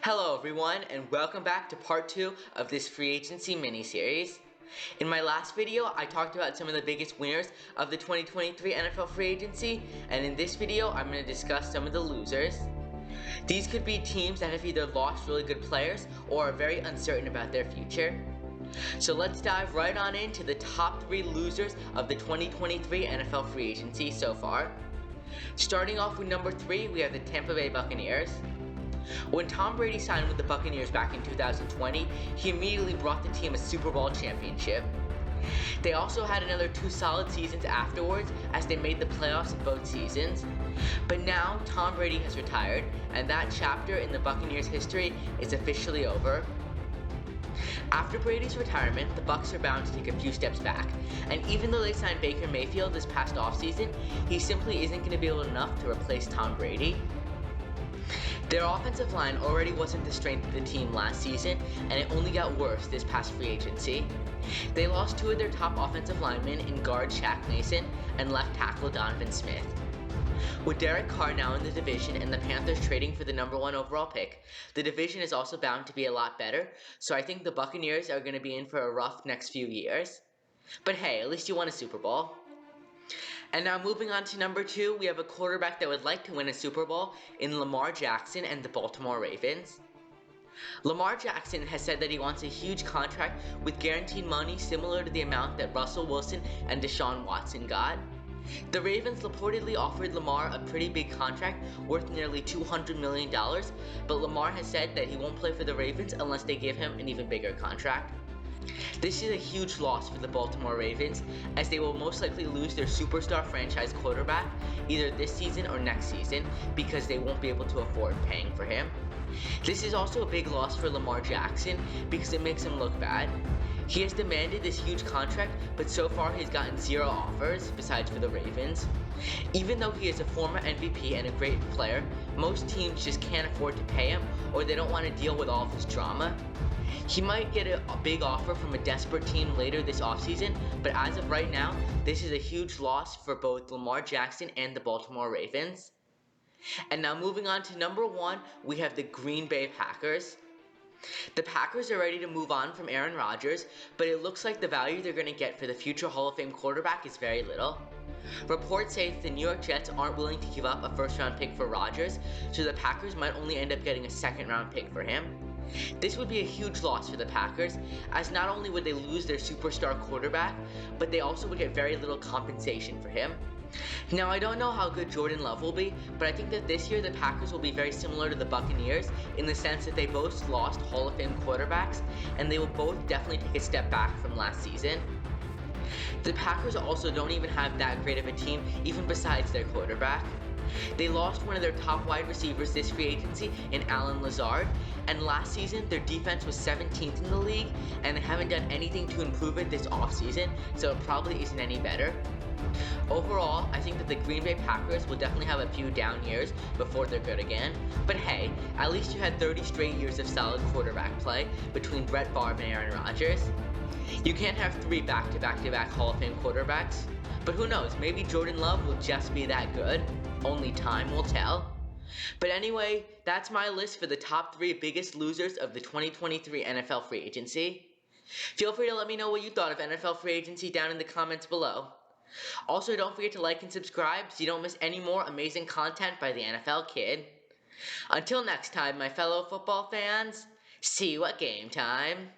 Hello everyone, and welcome back to part 2 of this free agency mini-series. In my last video, I talked about some of the biggest winners of the 2023 NFL free agency, and in this video, I'm going to discuss some of the losers. These could be teams that have either lost really good players or are very uncertain about their future. So let's dive right on into the top 3 losers of the 2023 NFL free agency so far. Starting off with number 3, we have the Tampa Bay Buccaneers. When Tom Brady signed with the Buccaneers back in 2020, he immediately brought the team a Super Bowl championship. They also had another 2 solid seasons afterwards as they made the playoffs in both seasons. But now Tom Brady has retired, and that chapter in the Buccaneers' history is officially over. After Brady's retirement, the Bucs are bound to take a few steps back, and even though they signed Baker Mayfield this past offseason, he simply isn't going to be able enough to replace Tom Brady. Their offensive line already wasn't the strength of the team last season, and it only got worse this past free agency. They lost 2 of their top offensive linemen in guard Shaq Mason and left tackle Donovan Smith. With Derek Carr now in the division and the Panthers trading for the number 1 overall pick, the division is also bound to be a lot better, so I think the Buccaneers are going to be in for a rough next few years. But hey, at least you won a Super Bowl. And now moving on to number 2, we have a quarterback that would like to win a Super Bowl in Lamar Jackson and the Baltimore Ravens. Lamar Jackson has said that he wants a huge contract with guaranteed money similar to the amount that Russell Wilson and Deshaun Watson got. The Ravens reportedly offered Lamar a pretty big contract worth nearly $200 million, but Lamar has said that he won't play for the Ravens unless they give him an even bigger contract. This is a huge loss for the Baltimore Ravens, as they will most likely lose their superstar franchise quarterback either this season or next season because they won't be able to afford paying for him. This is also a big loss for Lamar Jackson because it makes him look bad. He has demanded this huge contract, but so far he's gotten 0 offers besides for the Ravens. Even though he is a former MVP and a great player, most teams just can't afford to pay him, or they don't want to deal with all of his drama. He might get a big offer from a desperate team later this offseason, but as of right now, this is a huge loss for both Lamar Jackson and the Baltimore Ravens. And now moving on to number 1, we have the Green Bay Packers. The Packers are ready to move on from Aaron Rodgers, but it looks like the value they're going to get for the future Hall of Fame quarterback is very little. Reports say that the New York Jets aren't willing to give up a first-round pick for Rodgers, so the Packers might only end up getting a second-round pick for him. This would be a huge loss for the Packers, as not only would they lose their superstar quarterback, but they also would get very little compensation for him. Now, I don't know how good Jordan Love will be, but I think that this year the Packers will be very similar to the Buccaneers in the sense that they both lost Hall of Fame quarterbacks, and they will both definitely take a step back from last season. The Packers also don't even have that great of a team, even besides their quarterback. They lost one of their top wide receivers this free agency in Allen Lazard, and last season their defense was 17th in the league, and they haven't done anything to improve it this offseason, so it probably isn't any better. Overall, I think that the Green Bay Packers will definitely have a few down years before they're good again, but hey, at least you had 30 straight years of solid quarterback play between Brett Favre and Aaron Rodgers. You can't have 3 back-to-back-to-back Hall of Fame quarterbacks, but who knows, maybe Jordan Love will just be that good. Only time will tell. But anyway, that's my list for the top 3 biggest losers of the 2023 NFL free agency. Feel free to let me know what you thought of NFL free agency down in the comments below. Also, don't forget to like and subscribe so you don't miss any more amazing content by the NFL Kid. Until next time, my fellow football fans, see you at game time.